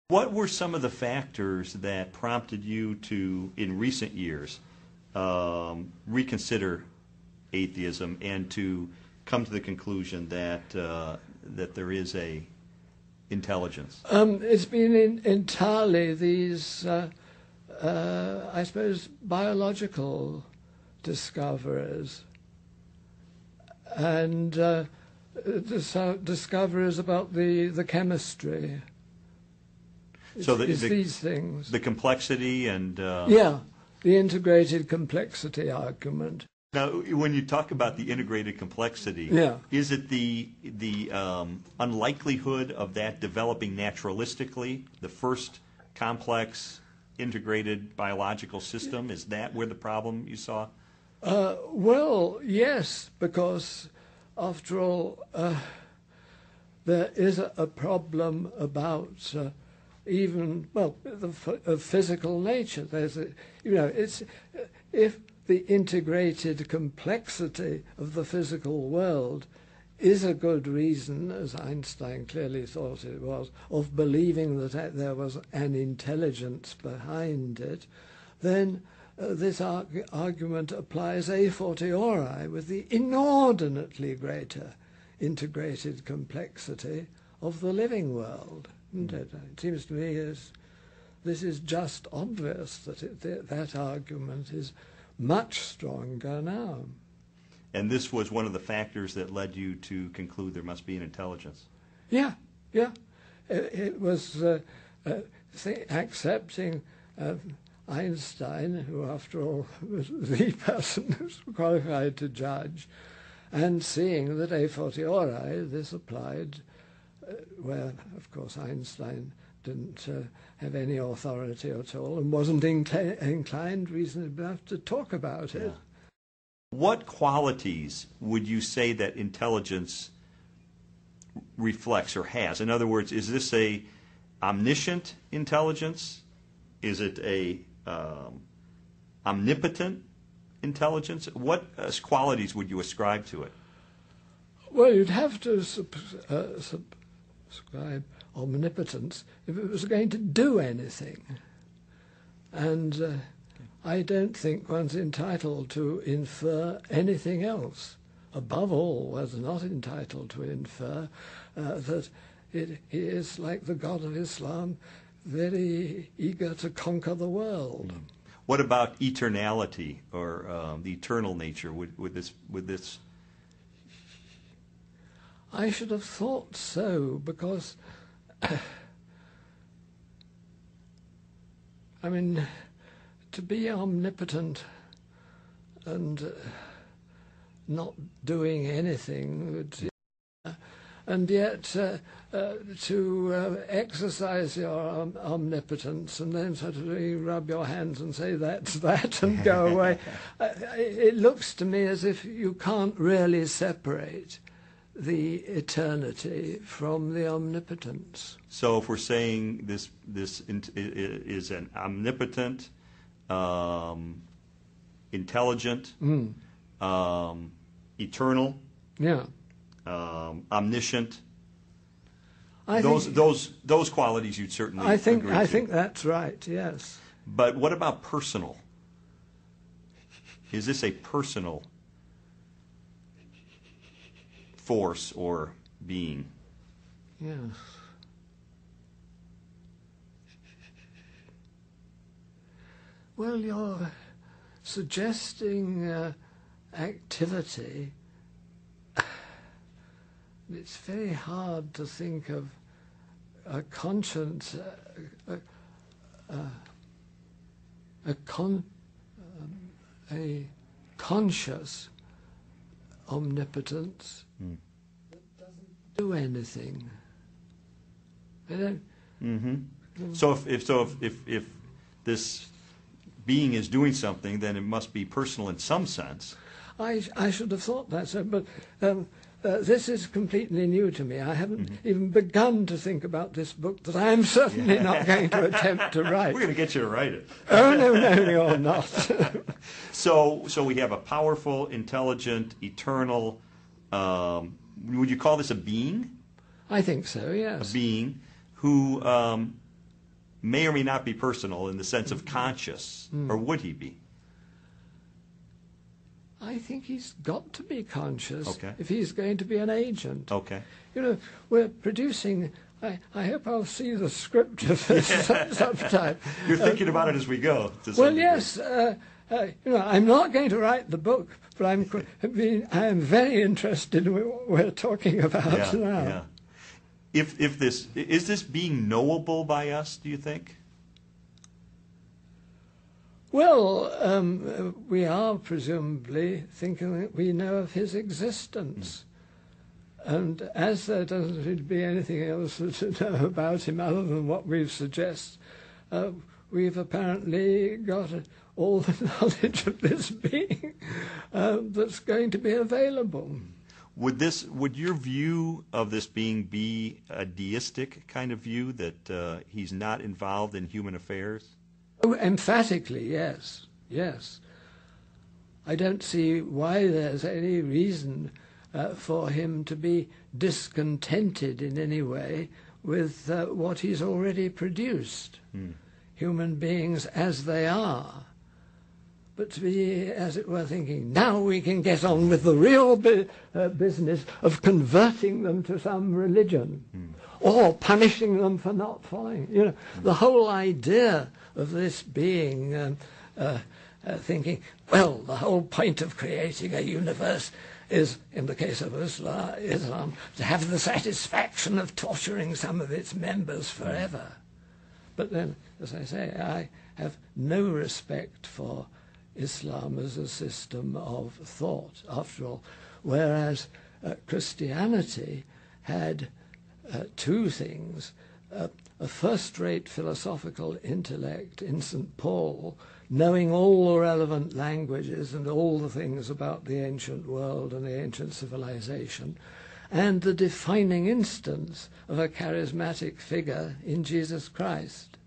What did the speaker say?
What were some of the factors that prompted you to, in recent years, reconsider atheism and to come to the conclusion that that there is a intelligence? It's been entirely these, I suppose, biological discoveries and discoveries about the chemistry. So these things. The complexity and... Yeah, the integrated complexity argument. Now, when you talk about the integrated complexity, yeah. Is it the unlikelihood of that developing naturalistically, the first complex integrated biological system? Is that where the problem you saw? Well, yes, because after all, there is a problem about even, well, of physical nature. There's a, it's if the integrated complexity of the physical world is a good reason, as Einstein clearly thought it was, of believing that there was an intelligence behind it, then this argument applies a fortiori with the inordinately greater integrated complexity of the living world. It seems to me this is just obvious that that argument is much stronger now. And this was one of the factors that led you to conclude there must be an intelligence? Yeah. It was accepting Einstein, who after all was the person who's qualified to judge, and seeing that a fortiori this applied where, of course, Einstein didn't have any authority at all and wasn't inclined reasonably enough to talk about it. Yeah. What qualities would you say that intelligence reflects or has? In other words, is this a omniscient intelligence? Is it a omnipotent intelligence? What qualities would you ascribe to it? Well, you'd have to ascribe omnipotence if it was going to do anything. And I don't think one's entitled to infer anything else. Above all, one's not entitled to infer that he is, like the God of Islam, very eager to conquer the world. What about eternality or the eternal nature? Would this? I should have thought so, because I mean, to be omnipotent and not doing anything, and yet to exercise your omnipotence and then sort of rub your hands and say that's that and go away. It looks to me as if you can't really separate the eternity from the omnipotence. So if we're saying this is an omnipotent, intelligent, eternal, omniscient, those qualities you'd certainly agree to. I think that's right, yes. But what about personal? Is this a personal force or being? Yes. Well, you're suggesting activity. It's very hard to think of a conscience, a conscious omnipotence that doesn't do anything. They don't. Mm-hmm. So if this being is doing something, then it must be personal in some sense. I should have thought that, so, but this is completely new to me. I haven't even begun to think about this book that I am certainly not going to attempt to write. We're going to get you to write it. Oh, no, you're not. So we have a powerful, intelligent, eternal, would you call this a being? I think so, yes. A being who may or may not be personal in the sense of conscious, or would he be? I think he's got to be conscious Okay. if he's going to be an agent. Okay. You know, we're producing. I hope I'll see the script of this sometime. You're thinking about it as we go. To some Well, degree. yes. You know, I'm not going to write the book, but I am very interested in what we're talking about now. Yeah. If this is this being knowable by us, do you think? Well, we are presumably thinking that we know of his existence. And as there doesn't seem to be anything else to know about him other than what we've suggested, we've apparently got all the knowledge of this being that's going to be available. Would your view of this being be a deistic kind of view, that he's not involved in human affairs? Oh, emphatically, yes, yes. I don't see why there's any reason for him to be discontented in any way with what he's already produced. Human beings as they are. But to be, as it were, thinking, now we can get on with the real business of converting them to some religion, or punishing them for not following. You know, the whole idea of this being thinking, well, the whole point of creating a universe is, in the case of Islam, to have the satisfaction of torturing some of its members forever. But then, as I say, I have no respect for Islam as a system of thought, after all, whereas Christianity had two things, a first-rate philosophical intellect in St. Paul, knowing all the relevant languages and all the things about the ancient world and the ancient civilization, and the defining instance of a charismatic figure in Jesus Christ.